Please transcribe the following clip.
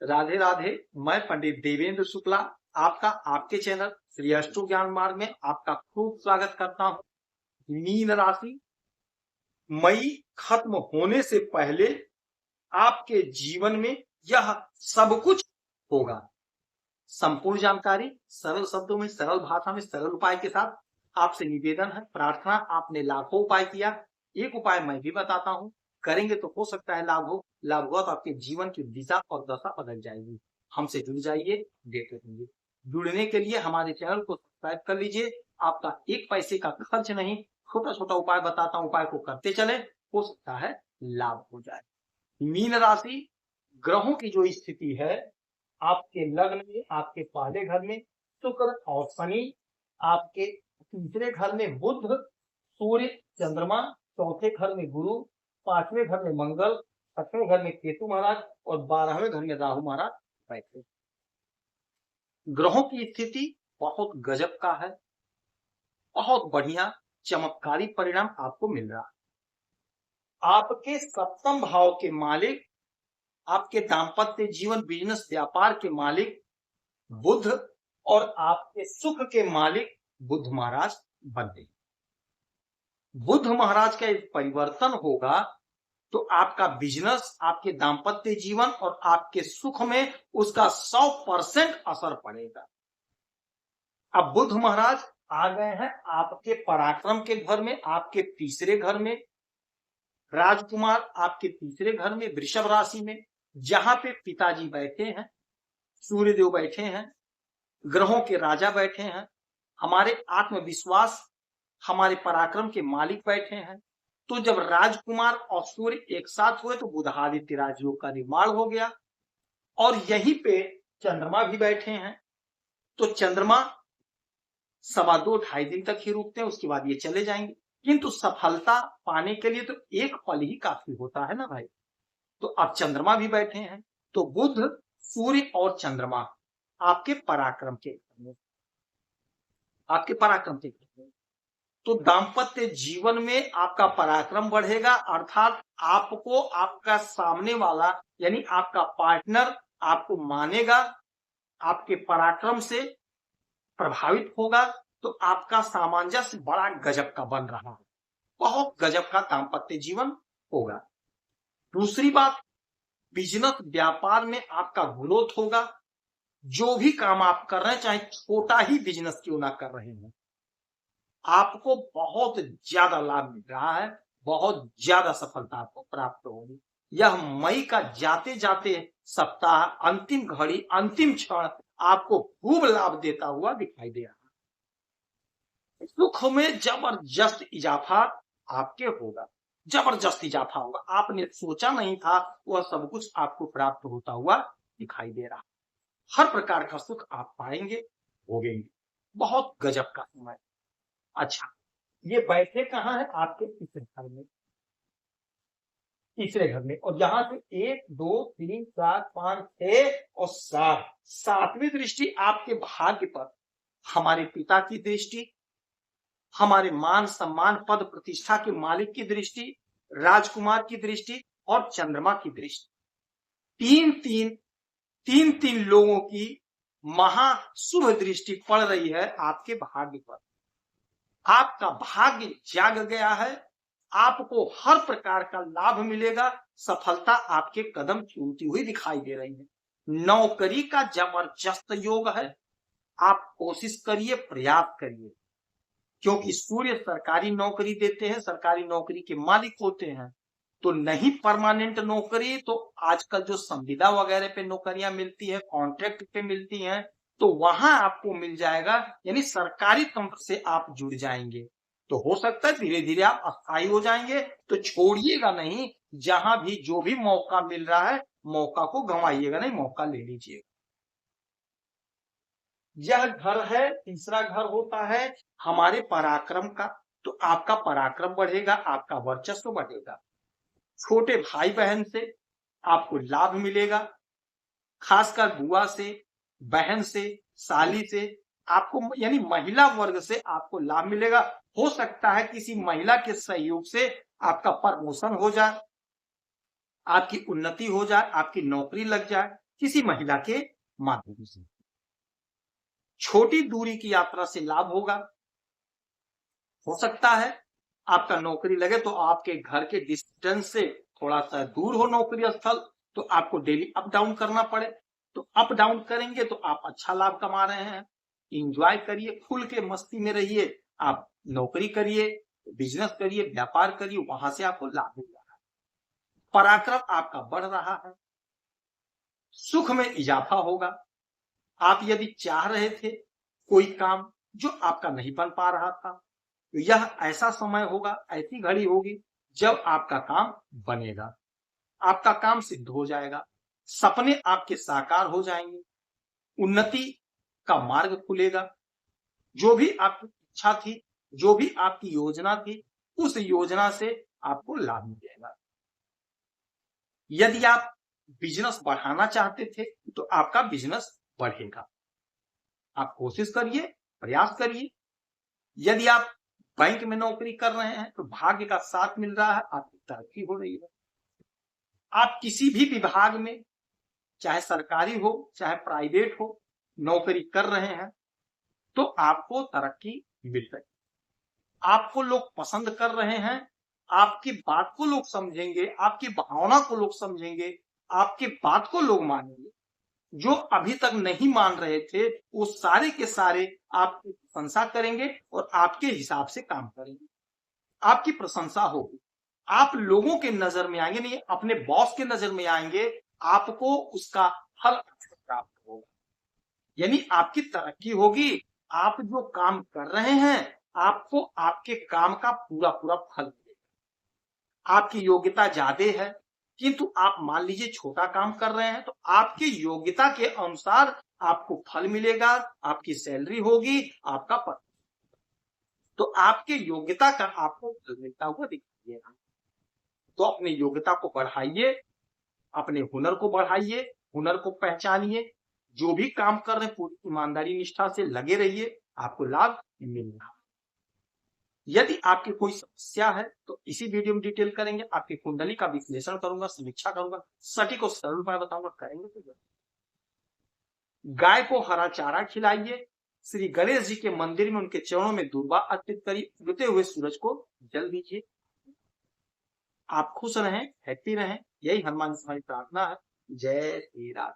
राधे राधे। मैं पंडित देवेंद्र शुक्ला आपका आपके चैनल श्री अष्टो ज्ञान मार्ग में आपका खूब स्वागत करता हूं। मीन राशि, मई खत्म होने से पहले आपके जीवन में यह सब कुछ होगा। संपूर्ण जानकारी सरल शब्दों में, सरल भाषा में, सरल उपाय के साथ आपसे निवेदन है, प्रार्थना। आपने लाखों उपाय किया, एक उपाय मैं भी बताता हूं, करेंगे तो हो सकता है लाभ हो। लाभ हुआ तो आपके जीवन की दिशा और दशा बदल जाएगी। हमसे जुड़ जाइए, देते रहेंगे। जुड़ने के लिए हमारे चैनल को सब्सक्राइब कर लीजिए। आपका एक पैसे का खर्च नहीं, छोटा छोटा उपाय बताता हूं, उपाय को करते चले, हो सकता है लाभ हो जाए। मीन राशि, ग्रहों की जो स्थिति है, आपके लग्न में, आपके पहले घर में शुक्र और शनि, आपके तीसरे घर में बुध, सूर्य, चंद्रमा, चौथे घर में गुरु, पांचवें घर में मंगल, छठवें घर में केतु महाराज और 12वें घर में राहु महाराज बैठे। ग्रहों की स्थिति बहुत गजब का है, बहुत बढ़िया चमत्कारी परिणाम आपको मिल रहा है। आपके सप्तम भाव के मालिक, आपके दाम्पत्य जीवन, बिजनेस, व्यापार के मालिक बुध और आपके सुख के मालिक बुध महाराज बनते। बुध महाराज का एक परिवर्तन होगा तो आपका बिजनेस, आपके दाम्पत्य जीवन और आपके सुख में उसका 100% असर पड़ेगा। अब बुध महाराज आ गए हैं आपके पराक्रम के घर में, आपके तीसरे घर में। राजकुमार आपके तीसरे घर में, वृषभ राशि में, जहां पे पिताजी बैठे हैं, सूर्यदेव बैठे हैं, ग्रहों के राजा बैठे हैं, हमारे आत्मविश्वास, हमारे पराक्रम के मालिक बैठे हैं। तो जब राजकुमार और सूर्य एक साथ हुए तो बुधादित्य राजयोग का निर्माण हो गया। और यहीं पे चंद्रमा भी बैठे हैं। तो चंद्रमा 2.5 दिन तक ही रुकते हैं, उसके बाद ये चले जाएंगे। किंतु सफलता पाने के लिए तो एक पल ही काफी होता है ना भाई। तो अब चंद्रमा भी बैठे हैं। तो बुध, सूर्य और चंद्रमा आपके पराक्रम के, आपके पराक्रम के, तो दाम्पत्य जीवन में आपका पराक्रम बढ़ेगा। अर्थात आपको आपका सामने वाला यानी आपका पार्टनर आपको मानेगा, आपके पराक्रम से प्रभावित होगा। तो आपका सामंजस्य बड़ा गजब का बन रहा है, बहुत गजब का दाम्पत्य जीवन होगा। दूसरी बात, बिजनेस, व्यापार में आपका ग्रोथ होगा। जो भी काम आप कर रहे हैं, चाहे छोटा ही बिजनेस क्यों ना कर रहे हैं, आपको बहुत ज्यादा लाभ मिल रहा है, बहुत ज्यादा सफलता आपको प्राप्त होगी। यह मई का जाते जाते सप्ताह, अंतिम घड़ी, अंतिम क्षण आपको खूब लाभ देता हुआ दिखाई दे रहा है। सुख में जबरदस्त इजाफा आपके होगा, जबरदस्त इजाफा होगा। आपने सोचा नहीं था वह सब कुछ आपको प्राप्त होता हुआ दिखाई दे रहा। हर प्रकार का सुख आप पाएंगे, भोगेंगे। बहुत गजब का समय। अच्छा, ये बैठे कहाँ है? आपके तीसरे घर में, तीसरे घर में। और यहां से 1 2 3 4 5 6 और 7, 7वीं दृष्टि आपके भाग्य पर, हमारे पिता की दृष्टि, हमारे मान सम्मान पद प्रतिष्ठा के मालिक की दृष्टि, राजकुमार की दृष्टि और चंद्रमा की दृष्टि, तीन तीन लोगों की महाशुभ दृष्टि पड़ रही है आपके भाग्य पर। आपका भाग्य जाग गया है, आपको हर प्रकार का लाभ मिलेगा। सफलता आपके कदम चूमती हुई दिखाई दे रही है। नौकरी का जबरदस्त योग है। आप कोशिश करिए, प्रयास करिए, क्योंकि सूर्य सरकारी नौकरी देते हैं, सरकारी नौकरी के मालिक होते हैं। तो नहीं परमानेंट नौकरी, तो आजकल जो संविदा वगैरह पे नौकरियां मिलती है, कॉन्ट्रैक्ट पे मिलती हैं, तो वहां आपको मिल जाएगा। यानी सरकारी तंत्र से आप जुड़ जाएंगे, तो हो सकता है धीरे धीरे आप अस्थायी हो जाएंगे। तो छोड़िएगा नहीं, जहां भी जो भी मौका मिल रहा है, मौका को गंवाइएगा नहीं, मौका ले लीजिएगा। यह घर है, तीसरा घर होता है हमारे पराक्रम का। तो आपका पराक्रम बढ़ेगा, आपका वर्चस्व बढ़ेगा। छोटे भाई बहन से आपको लाभ मिलेगा, खासकर बुआ से, बहन से, साली से, आपको यानी महिला वर्ग से आपको लाभ मिलेगा। हो सकता है किसी महिला के सहयोग से आपका प्रमोशन हो जाए, आपकी उन्नति हो जाए, आपकी नौकरी लग जाए। किसी महिला के माध्यम से। छोटी दूरी की यात्रा से लाभ होगा। हो सकता है आपका नौकरी लगे तो आपके घर के डिस्टेंस से थोड़ा सा दूर हो नौकरी स्थल, तो आपको डेली अप डाउन करना पड़े। तो अप डाउन करेंगे तो आप अच्छा लाभ कमा रहे हैं। इंजॉय करिए, खुल के मस्ती में रहिए। आप नौकरी करिए, बिजनेस करिए, व्यापार करिए, वहां से आपको लाभ मिल रहा है। पराक्रम आपका बढ़ रहा है। सुख में इजाफा होगा। आप यदि चाह रहे थे कोई काम जो आपका नहीं बन पा रहा था, तो यह ऐसा समय होगा, ऐसी घड़ी होगी जब आपका काम बनेगा। आपका काम सिद्ध हो जाएगा। सपने आपके साकार हो जाएंगे। उन्नति का मार्ग खुलेगा। जो भी आपकी इच्छा थी, जो भी आपकी योजना थी, उस योजना से आपको लाभ मिलेगा। यदि आप बिजनेस बढ़ाना चाहते थे तो आपका बिजनेस बढ़ेगा। आप कोशिश करिए, प्रयास करिए। यदि आप बैंक में नौकरी कर रहे हैं तो भाग्य का साथ मिल रहा है, आपकी तरक्की हो रही है। आप किसी भी विभाग में, चाहे सरकारी हो चाहे प्राइवेट हो, नौकरी कर रहे हैं तो आपको तरक्की मिल रही है। आपको लोग पसंद कर रहे हैं। आपकी बात को लोग समझेंगे, आपकी भावना को लोग समझेंगे, आपकी बात को लोग मानेंगे। जो अभी तक नहीं मान रहे थे वो सारे के सारे आपकी प्रशंसा करेंगे और आपके हिसाब से काम करेंगे। आपकी प्रशंसा होगी। आप लोगों के नजर में आएंगे, नहीं अपने बॉस के नजर में आएंगे। आपको उसका फल प्राप्त होगा, यानी आपकी तरक्की होगी। आप जो काम कर रहे हैं आपको आपके काम का पूरा पूरा फल मिलेगा। आपकी योग्यता ज्यादा है किंतु आप मान लीजिए छोटा काम कर रहे हैं तो आपकी योग्यता के अनुसार आपको फल मिलेगा, आपकी सैलरी होगी, आपका पद। तो आपके योग्यता का आपको फल मिलता हुआ दिखाई देगा। तो अपनी योग्यता को बढ़ाइए, अपने हुनर को बढ़ाइए, हुनर को पहचानिए। जो भी काम कर रहे हैं पूरी ईमानदारी निष्ठा से लगे रहिए, आपको लाभ मिलेगा। यदि आपकी कोई समस्या है तो इसी वीडियो में डिटेल करेंगे। आपकी कुंडली का विश्लेषण करूंगा, समीक्षा करूंगा, सटीक और सरल उपाय बताऊंगा। करेंगे तो गाय को हरा चारा खिलाइए। श्री गणेश जी के मंदिर में उनके चरणों में दूर्वा अर्पित करिए। उगते हुए सूरज को जल दीजिए। आप खुश रहें, हैप्पी रहें, यही हनुमान जी की प्रार्थना है। जय श्री राम।